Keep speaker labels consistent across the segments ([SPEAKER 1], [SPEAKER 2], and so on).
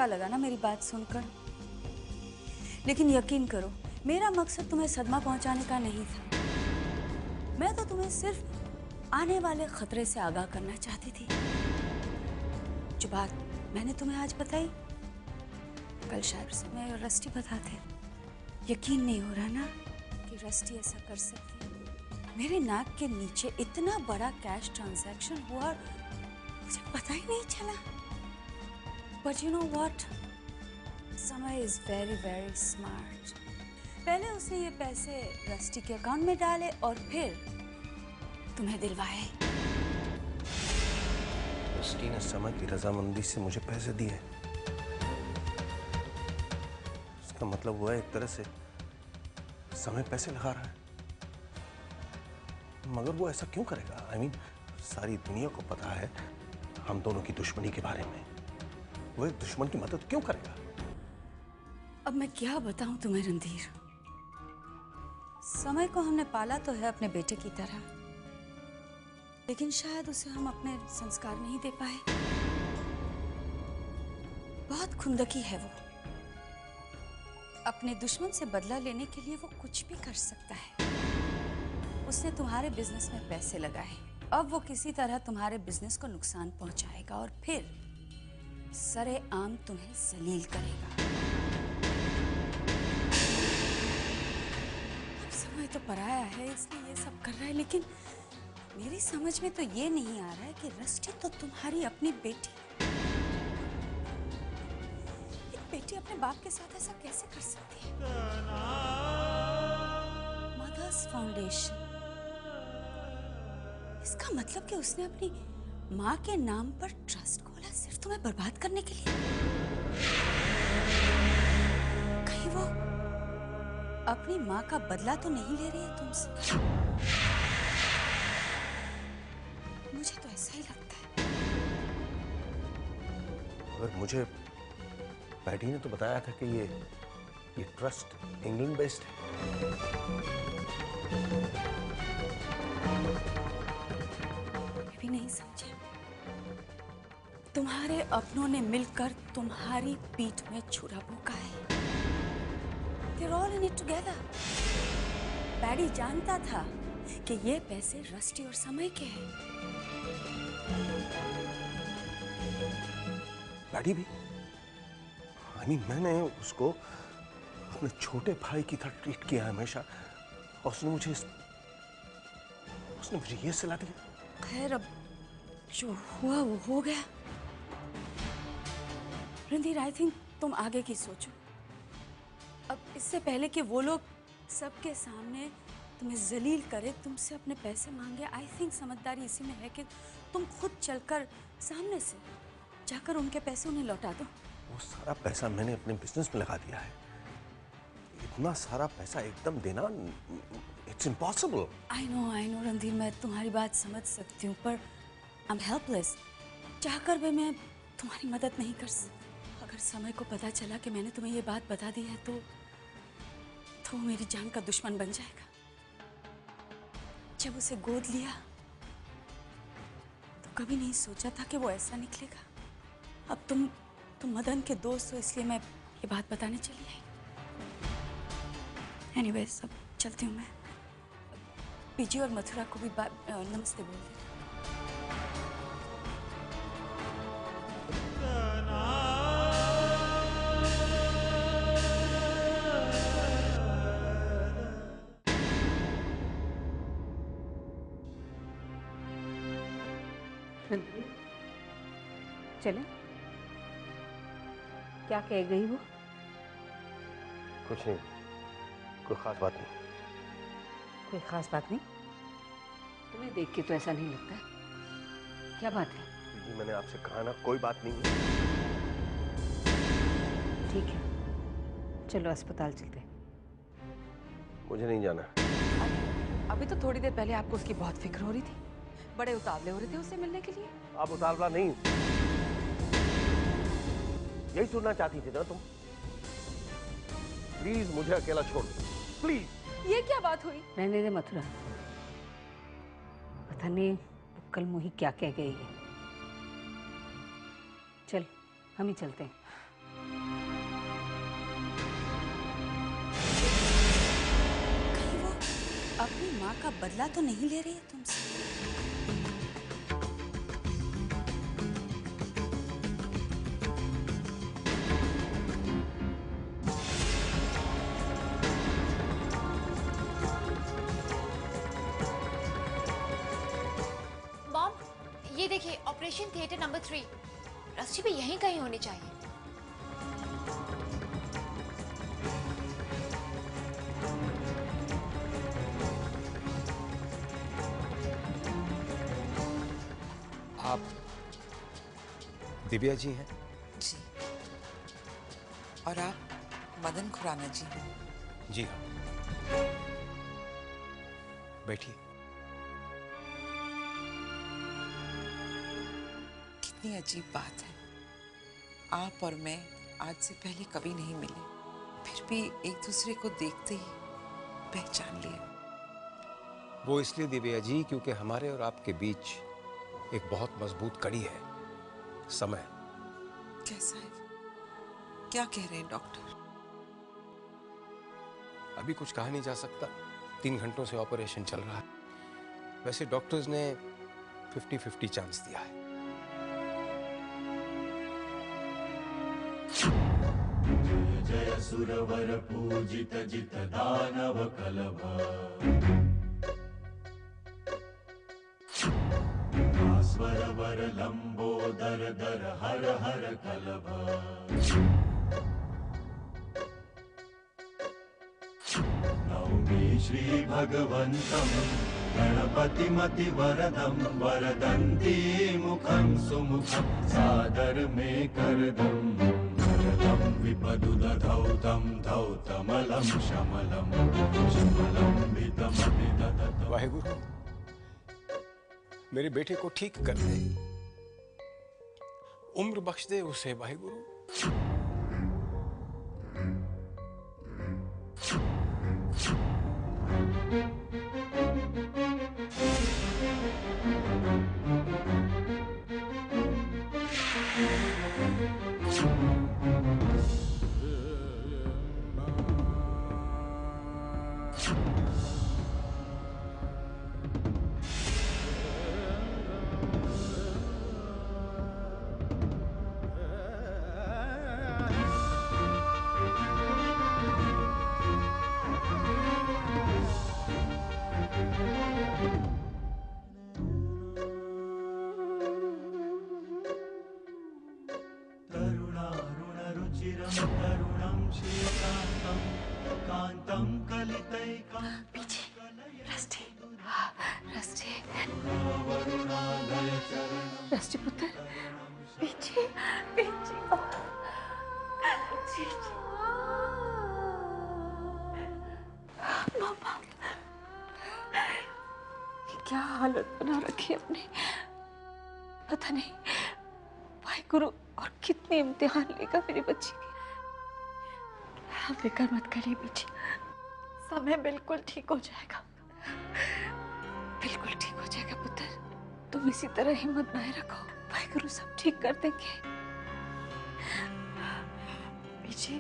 [SPEAKER 1] झटका लगा ना मेरी बात सुनकर, लेकिन यकीन करो मेरा मकसद तुम्हें सदमा पहुंचाने का नहीं था। मैं तो तुम्हें सिर्फ आने वाले खतरे से आगाह करना चाहती थी। जो बात मैंने तुम्हें आज बताई, कल शायद मैं और रस्टी बताते। यकीन नहीं हो रहा ना कि रस्टी ऐसा कर सकती है। मेरे नाक के नीचे इतना बड़ा कैश ट्रांजैक्शन हुआ और मुझे पता ही नहीं चला। बट यू नो व्हाट, समय इज वेरी वेरी स्मार्ट। पहले उसने ये पैसे रस्टी के अकाउंट में डाले और फिर तुम्हें दिलवाए।
[SPEAKER 2] रस्टी ने समय की रजामंदी से मुझे पैसे दिए। इसका मतलब हुआ एक तरह से समय पैसे लगा रहा है। मगर वो ऐसा क्यों करेगा? I mean, सारी दुनिया को पता है हम दोनों की दुश्मनी के बारे में। वो एक दुश्मन की मदद क्यों करेगा?
[SPEAKER 1] अब मैं क्या बताऊं तुम्हें रणधीर। समय को हमने पाला तो है अपने बेटे की तरह, लेकिन शायद उसे हम अपने संस्कार नहीं दे पाए। बहुत खुंदकी है वो। अपने दुश्मन से बदला लेने के लिए वो कुछ भी कर सकता है। उसने तुम्हारे बिजनेस में पैसे लगाए, अब वो किसी तरह तुम्हारे बिजनेस को नुकसान पहुंचाएगा और फिर सरेआम तुम्हें जलील करेगा। अब समय तो पराया है इसलिए ये सब कर रहा है, लेकिन मेरी समझ में तो ये नहीं आ रहा है कि रस्टी तो तुम्हारी अपनी बेटी। एक बेटी अपने बाप के साथ ऐसा कैसे कर सकती है? मदर्स फाउंडेशन, इसका मतलब कि उसने अपनी माँ के नाम पर ट्रस्ट खोला सिर्फ तुम्हें बर्बाद करने के लिए। कहीं वो अपनी माँ का बदला तो नहीं ले रही है तुमसे? मुझे तो ऐसा ही लगता है।
[SPEAKER 2] मगर मुझे पैटी ने तो बताया था कि ये ट्रस्ट इंग्लैंड बेस्ड है।
[SPEAKER 1] मैं भी नहीं समझे। तुम्हारे अपनों ने मिलकर तुम्हारी पीठ में छुरा भोंका है। They're all in it together. Paddy जानता था कि ये पैसे रस्टी और समय के हैं।
[SPEAKER 2] पैटी भी? I mean, मैंने उसको अपने छोटे भाई की तरह ट्रीट किया है हमेशा, और उसने मुझे ये सलाह दी।
[SPEAKER 1] खैर, अब जो हुआ वो हो गया। रणधीर, आई थिंक तुम आगे की सोचो। अब इससे पहले कि वो लोग सबके सामने तुम्हें जलील करे, तुमसे अपने पैसे मांगे, आई थिंक समझदारी इसी में है कि तुम खुद चलकर सामने से जाकर उनके पैसे उन्हें लौटा दो।
[SPEAKER 2] वो सारा पैसा मैंने अपने बिजनेस में लगा दिया है। इतना सारा पैसा एकदम देना, it's impossible.
[SPEAKER 1] I know Randhir, मैं तुम्हारी बात समझ सकती हूँ, पर आई एम हेल्पलेस। चाहकर भी मैं तुम्हारी मदद नहीं कर सकती। अगर समय को पता चला कि मैंने तुम्हें ये बात बता दी है तो वो मेरी जान का दुश्मन बन जाएगा। जब उसे गोद लिया तो कभी नहीं सोचा था कि वो ऐसा निकलेगा। अब तुम मदन के दोस्त हो, इसलिए मैं ये बात बताने चली आई। एनीवेज, अब चलती हूँ मैं। पीजी और मथुरा को भी नमस्ते बोल दे।
[SPEAKER 3] चले? क्या कह गई वो?
[SPEAKER 2] कुछ नहीं, कोई खास बात नहीं।
[SPEAKER 3] कोई खास बात नहीं? तुम्हें देख के तो ऐसा नहीं लगता है। क्या बात है?
[SPEAKER 2] जी, मैंने आपसे कहा ना, कोई बात नहीं है।
[SPEAKER 3] ठीक है, चलो अस्पताल चलते हैं।
[SPEAKER 2] मुझे नहीं जाना।
[SPEAKER 4] अभी तो थोड़ी देर पहले आपको उसकी बहुत फिक्र हो रही थी, बड़े उतावले हो रहे थे उससे मिलने के लिए।
[SPEAKER 2] आप उतावला नहीं, यही सुनना चाहती थी ना तुम? प्लीज मुझे अकेला छोड़ दो, प्लीज।
[SPEAKER 4] ये क्या बात हुई?
[SPEAKER 3] रहने दे मथुरा, पता नहीं कल मोही क्या कह गई है। चल, हम ही चलते हैं।
[SPEAKER 1] अपनी माँ का बदला तो नहीं ले रही है तुमसे?
[SPEAKER 5] मॉम, ये देखिए ऑपरेशन थिएटर नंबर 3। रस्सी भी यहीं कहीं होनी चाहिए।
[SPEAKER 6] आप दिव्या जी हैं?
[SPEAKER 7] जी। और आप मदन खुराना जी हैं?
[SPEAKER 6] जी हाँ। बैठिए।
[SPEAKER 7] कितनी अजीब बात है, आप और मैं आज से पहले कभी नहीं मिले, फिर भी एक दूसरे को देखते ही पहचान लिया।
[SPEAKER 6] वो इसलिए दिव्या जी क्योंकि हमारे और आपके बीच एक बहुत मजबूत कड़ी है, समय।
[SPEAKER 7] कैसा है? क्या कह रहे हैं डॉक्टर?
[SPEAKER 6] अभी कुछ कहा नहीं जा सकता, 3 घंटों से ऑपरेशन चल रहा है। वैसे डॉक्टर्स ने 50-50 चांस दिया है।
[SPEAKER 8] जय सुरवर पूजित जित दानव कलभ, स्वर वर लंबोदर दर हर हर कलभ, नौमि श्री भगवंतम गणपतिमति वरदम वरदंती मुखं सुमुखं सादर में करदम वरदं विपदुदधौ तं धौतमलं शमलं शमलं भितमपि ददतम्।
[SPEAKER 6] वाहेगुरु, मेरे बेटे को ठीक कर दे, उम्र बख्श दे उसे वाहेगुरु।
[SPEAKER 3] रस्टी पुत्र, पीछे पीछे। मामा, क्या हालत बना रखी है अपनी। पता नहीं वाहेगुरु और कितने इम्तिहान लेगा मेरी बच्ची की। आप फिक्र मत करिए बीजी, समय बिल्कुल ठीक हो जाएगा, बिल्कुल ठीक हो जाएगा पुत्र। तुम इसी तरह हिम्मत बनाए रखो, वाहेगुरु सब ठीक कर देंगे। बीजी,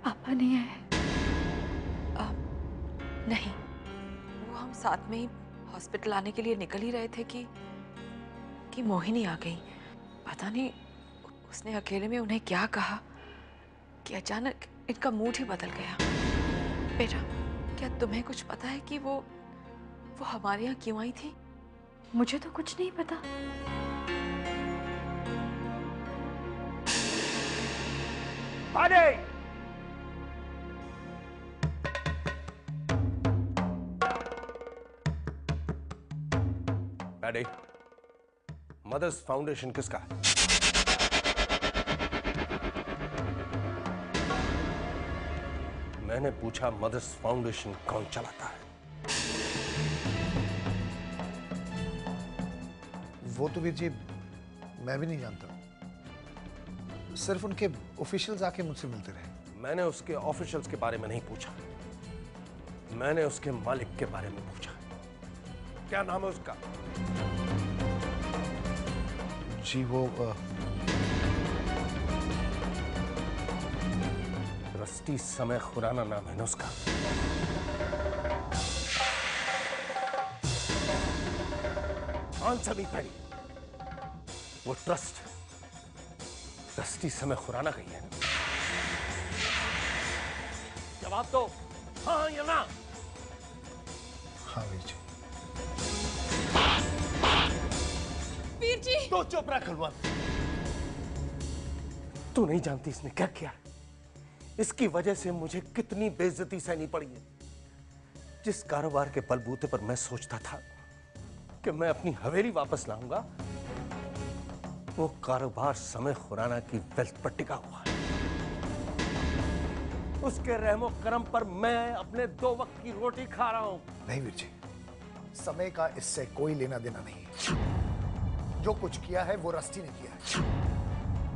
[SPEAKER 3] पापा नहीं आए?
[SPEAKER 4] नहीं, वो हम साथ में ही हॉस्पिटल आने के लिए निकल ही रहे थे कि मोहिनी आ गई। पता नहीं उसने अकेले में उन्हें क्या कहा कि अचानक इनका मूड ही बदल गया। बेटा, क्या तुम्हें कुछ पता है कि वो हमारे यहाँ क्यों आई थी?
[SPEAKER 3] मुझे तो कुछ नहीं पता।
[SPEAKER 2] डैडी, मदर्स फाउंडेशन किसका है? मैंने पूछा मदर्स फाउंडेशन कौन चलाता है?
[SPEAKER 9] वो तो वीर जी मैं भी नहीं जानता, सिर्फ उनके ऑफिशियल्स आके मुझसे मिलते रहे।
[SPEAKER 2] मैंने उसके ऑफिशियल्स के बारे में नहीं पूछा, मैंने उसके मालिक के बारे में पूछा। क्या नाम है उसका?
[SPEAKER 9] जी वो
[SPEAKER 2] रस्टी समय खुराना नाम है ना उसका। Answer me paddy. वो ट्रस्टी समय खुराना गई है। जवाब दो, हाँ या ना?
[SPEAKER 9] हाँ वीर जी।
[SPEAKER 3] वीर जी!
[SPEAKER 2] तो चुप रह कुलवंत। तू नहीं जानती इसने क्या किया है। इसकी वजह से मुझे कितनी बेइज्जती सहनी पड़ी है। जिस कारोबार के बलबूते पर मैं सोचता था कि मैं अपनी हवेली वापस लाऊंगा, वो कारोबार समय खुराना की वेल्थ पर टिका हुआ है। उसके रहमो करम पर मैं अपने 2 वक्त की रोटी खा रहा हूं।
[SPEAKER 9] नहीं वीर जी, समय का इससे कोई लेना देना नहीं है। जो कुछ किया है वो रस्टी ने किया है।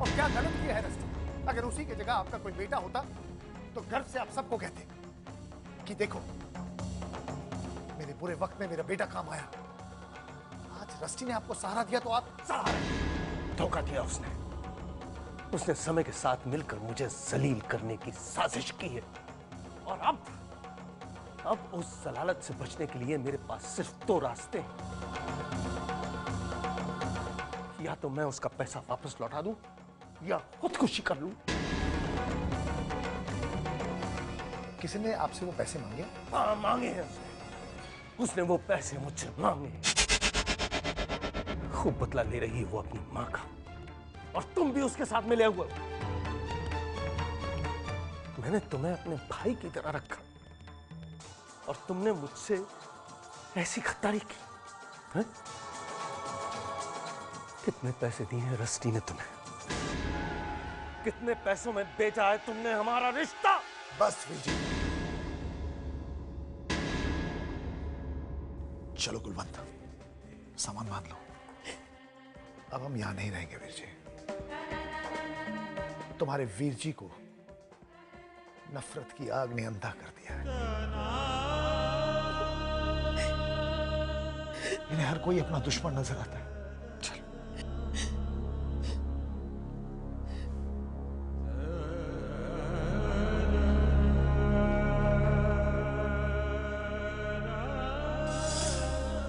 [SPEAKER 9] और क्या गलत किया है रस्टी? अगर उसी की जगह आपका कोई बेटा होता तो गर्व से आप सबको कहते कि देखो, मेरे बुरे वक्त में मेरा बेटा काम आया। आज रस्टी ने आपको सहारा दिया तो आप सहारा।
[SPEAKER 2] धोखा किया उसने। उसने समय के साथ मिलकर मुझे जलील करने की साजिश की है। और अब उस जलालत से बचने के लिए मेरे पास सिर्फ 2 रास्ते हैं। या तो मैं उसका पैसा वापस लौटा दूं या खुदकुशी कर लूं।
[SPEAKER 9] किसी ने आपसे वो पैसे मांगे?
[SPEAKER 2] हाँ, मांगे हैं उसने वो पैसे मुझसे मांगे। खूब बदला ले रही है वो अपनी मां का। और तुम भी उसके साथ मिले हुए। मैंने तुम्हें अपने भाई की तरह रखा और तुमने मुझसे ऐसी खद्दारी की है? कितने पैसे दिए हैं रस्टी ने तुम्हें? कितने पैसों में बेचा है तुमने हमारा रिश्ता?
[SPEAKER 9] बस वीर जी, चलो कुलवंत, सामान बांध लो। अब हम यहां नहीं रहेंगे वीर जी। तुम्हारे वीर जी को नफरत की आग ने अंधा कर दिया है। इन्हें हर कोई अपना दुश्मन नजर आता है। चलो।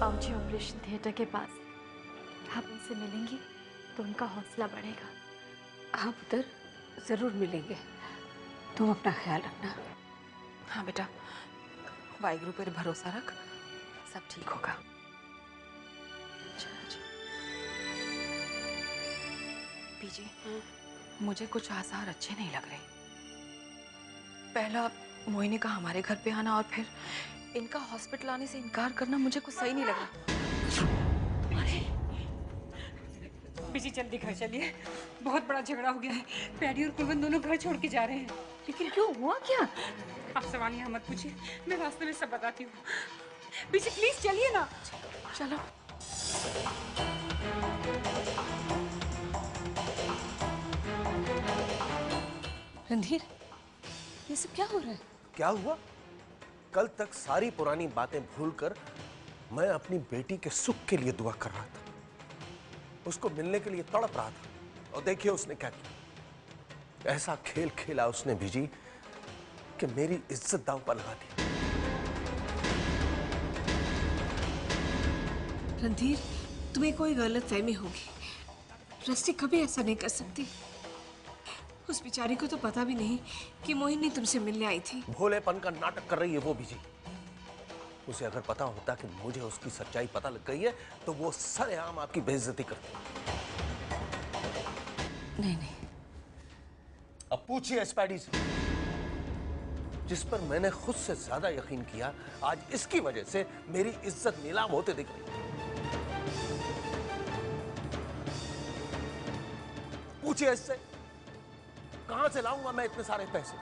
[SPEAKER 3] बाबूजी ऑपरेशन थिएटर के पास, आप उनसे मिलेंगी तो उनका हौसला बढ़ेगा।
[SPEAKER 10] आप उधर जरूर मिलेंगे। तुम अपना ख्याल रखना।
[SPEAKER 4] हाँ बेटा, वाहिगुरु पर भरोसा रख, सब ठीक होगा। बीजी, मुझे कुछ आसार अच्छे नहीं लग रहे। पहला मोहिनी का हमारे घर पे आना और फिर इनका हॉस्पिटल आने से इनकार करना मुझे कुछ सही नहीं लग रहा।
[SPEAKER 10] बीजी जल्दी घर चलिए, बहुत बड़ा झगड़ा हो गया है। पैडी और कुलवंत दोनों घर छोड़ के जा रहे हैं। लेकिन क्यों, हुआ क्या? आप सवाल यहाँ मत पूछिए, मैं रास्ते में सब बताती हूँ। बीजी प्लीज चलिए ना।
[SPEAKER 4] चलो।
[SPEAKER 10] रणधीर, ये सब क्या हो रहा है?
[SPEAKER 2] क्या हुआ? कल तक सारी पुरानी बातें भूलकर मैं अपनी बेटी के सुख के लिए दुआ कर रहा था, उसको मिलने के लिए तड़प रहा था। और देखिए उसने क्या किया। ऐसा खेल खेला उसने बीजी कि मेरी इज्जत दांव पर लगा दी।
[SPEAKER 10] रणधीर, तुम्हें कोई गलतफहमी होगी। रस्टी कभी ऐसा नहीं कर सकती। उस बेचारी को तो पता भी नहीं कि मोहिनी तुमसे मिलने आई थी।
[SPEAKER 2] भोलेपन का नाटक कर रही है वो बीजी। उसे अगर पता होता कि मुझे उसकी सच्चाई पता लग गई है तो वो सरेआम आपकी बेइज्जती करती।
[SPEAKER 10] नहीं नहीं,
[SPEAKER 2] अब पूछिए इस पैडी से, जिस पर मैंने खुद से ज्यादा यकीन किया, आज इसकी वजह से मेरी इज्जत नीलाम होते दिख रही है। पूछिए इससे, कहां से लाऊंगा मैं इतने सारे पैसे?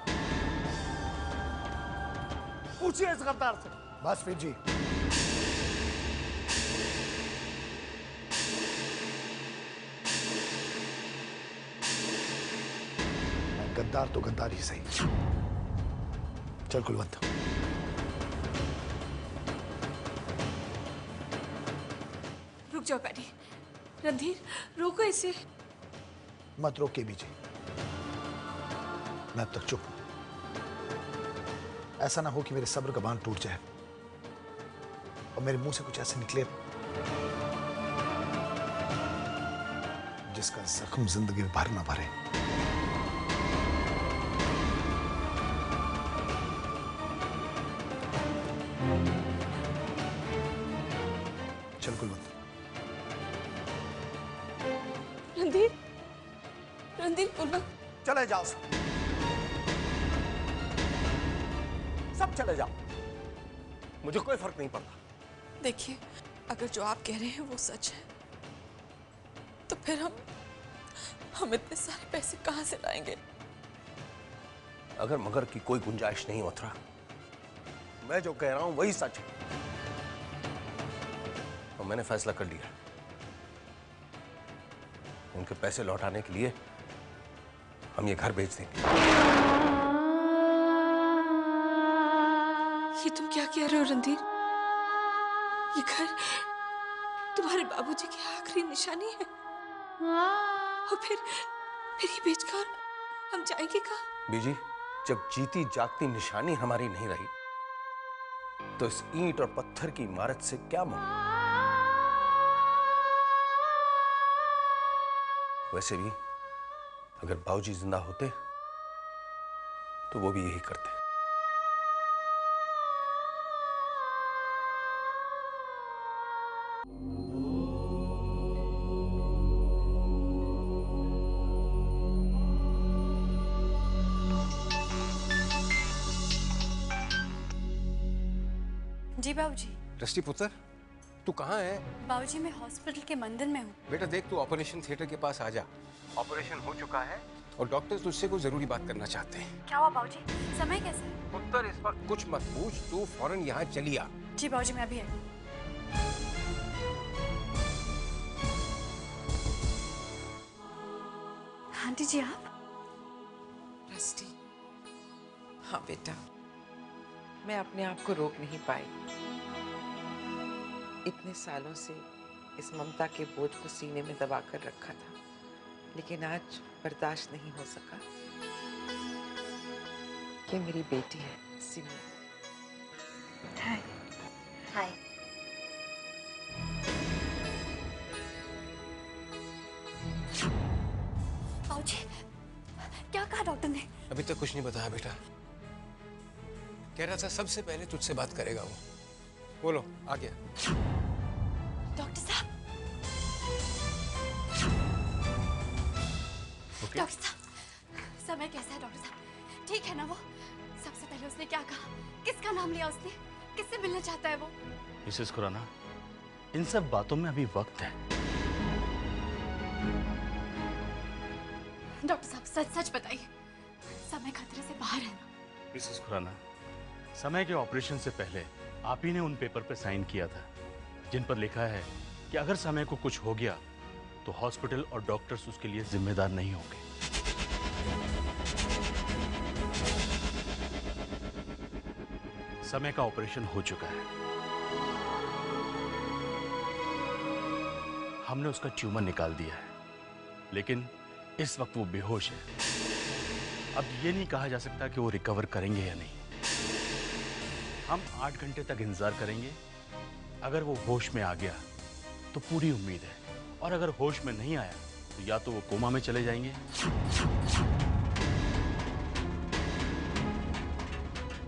[SPEAKER 2] पूछिए इस गद्दार से।
[SPEAKER 9] बस वीर जी, गद्दार तो गद्दार ही सही। चल कुलवंत।
[SPEAKER 10] रुक जाओ पैडी। रणधीर, रोको इसे।
[SPEAKER 9] मत रोके बीजी, मैं अब तक चुप हूं। ऐसा ना हो कि मेरे सब्र का बांध टूट जाए और मेरे मुंह से कुछ ऐसे निकले जिसका जख्म जिंदगी भर न भरे। चल कुलवंत।
[SPEAKER 3] रणधीर, रणधीर कुलवंत।
[SPEAKER 2] चले जाओ सब चले जाओ, मुझे कोई फर्क नहीं पड़ता।
[SPEAKER 4] देखिए, अगर जो आप कह रहे हैं वो सच है तो फिर हम इतने सारे पैसे कहां से लाएंगे?
[SPEAKER 2] अगर मगर की कोई गुंजाइश नहीं मथुरा, मैं जो कह रहा हूं वही सच है और मैंने फैसला कर लिया। उनके पैसे लौटाने के लिए हम ये घर बेच देंगे।
[SPEAKER 3] ये तुम क्या कह रहे हो रणधीर? ये घर तुम्हारे बाबूजी की आखिरी निशानी है और फिर ये बेचकर हम जाएंगे कहाँ?
[SPEAKER 2] बीजी, जब जीती जागती निशानी हमारी नहीं रही तो इस ईंट और पत्थर की इमारत से क्या मतलब? वैसे भी अगर बाबूजी जिंदा होते तो वो भी यही करते।
[SPEAKER 1] जी बाबूजी।
[SPEAKER 6] दृष्टि पुत्र, तू कहाँ है?
[SPEAKER 1] बाबूजी, मैं हॉस्पिटल के मंदिर में हूँ।
[SPEAKER 6] बेटा देख, तू ऑपरेशन थिएटर के पास आ जा। ऑपरेशन हो चुका है और डॉक्टर्स तुझसे कोई जरूरी बात करना चाहते हैं।
[SPEAKER 1] क्या हुआ बाबूजी? समय कैसा है?
[SPEAKER 6] पुत्र, इस वक्त कुछ मत पूछ, तू फौरन यहाँ चली आ।
[SPEAKER 1] जी बाबूजी, मैं अभी आई। आंटी जी आप?
[SPEAKER 7] रस्टी, हाँ बेटा, मैं अपने आप को रोक नहीं पाई। इतने सालों से इस ममता के बोझ को सीने में दबा कर रखा था, लेकिन आज बर्दाश्त नहीं हो सका। ये मेरी बेटी है सिमी।
[SPEAKER 1] हाय। हाय। बाबूजी, क्या कहा डॉक्टर ने?
[SPEAKER 6] अभी तक कुछ नहीं बताया बेटा। कह रहा था सबसे पहले तुझसे बात करेगा वो। बोलो, आ गया।
[SPEAKER 5] डॉक्टर साहब, डॉक्टर साहब, समय कैसा है डॉक्टर साहब? ठीक है ना वो? सबसे पहले उसने क्या कहा? किसका नाम लिया उसने? किससे मिलना चाहता है वो?
[SPEAKER 11] मिसेस खुराना, इन सब बातों में अभी वक्त है।
[SPEAKER 5] डॉक्टर साहब, सच सच बताइए, समय खतरे से बाहर है ना?
[SPEAKER 11] मिसेस खुराना, समय के ऑपरेशन से पहले आप ही ने उन पेपर पर साइन किया था जिन पर लिखा है कि अगर समय को कुछ हो गया तो हॉस्पिटल और डॉक्टर्स उसके लिए जिम्मेदार नहीं होंगे। समय का ऑपरेशन हो चुका है। हमने उसका ट्यूमर निकाल दिया है, लेकिन इस वक्त वो बेहोश है। अब ये नहीं कहा जा सकता कि वो रिकवर करेंगे या नहीं। हम 8 घंटे तक इंतजार करेंगे। अगर वो होश में आ गया तो पूरी उम्मीद है, और अगर होश में नहीं आया तो या तो वो कोमा में चले जाएंगे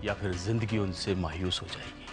[SPEAKER 11] या फिर जिंदगी उनसे मायूस हो जाएगी।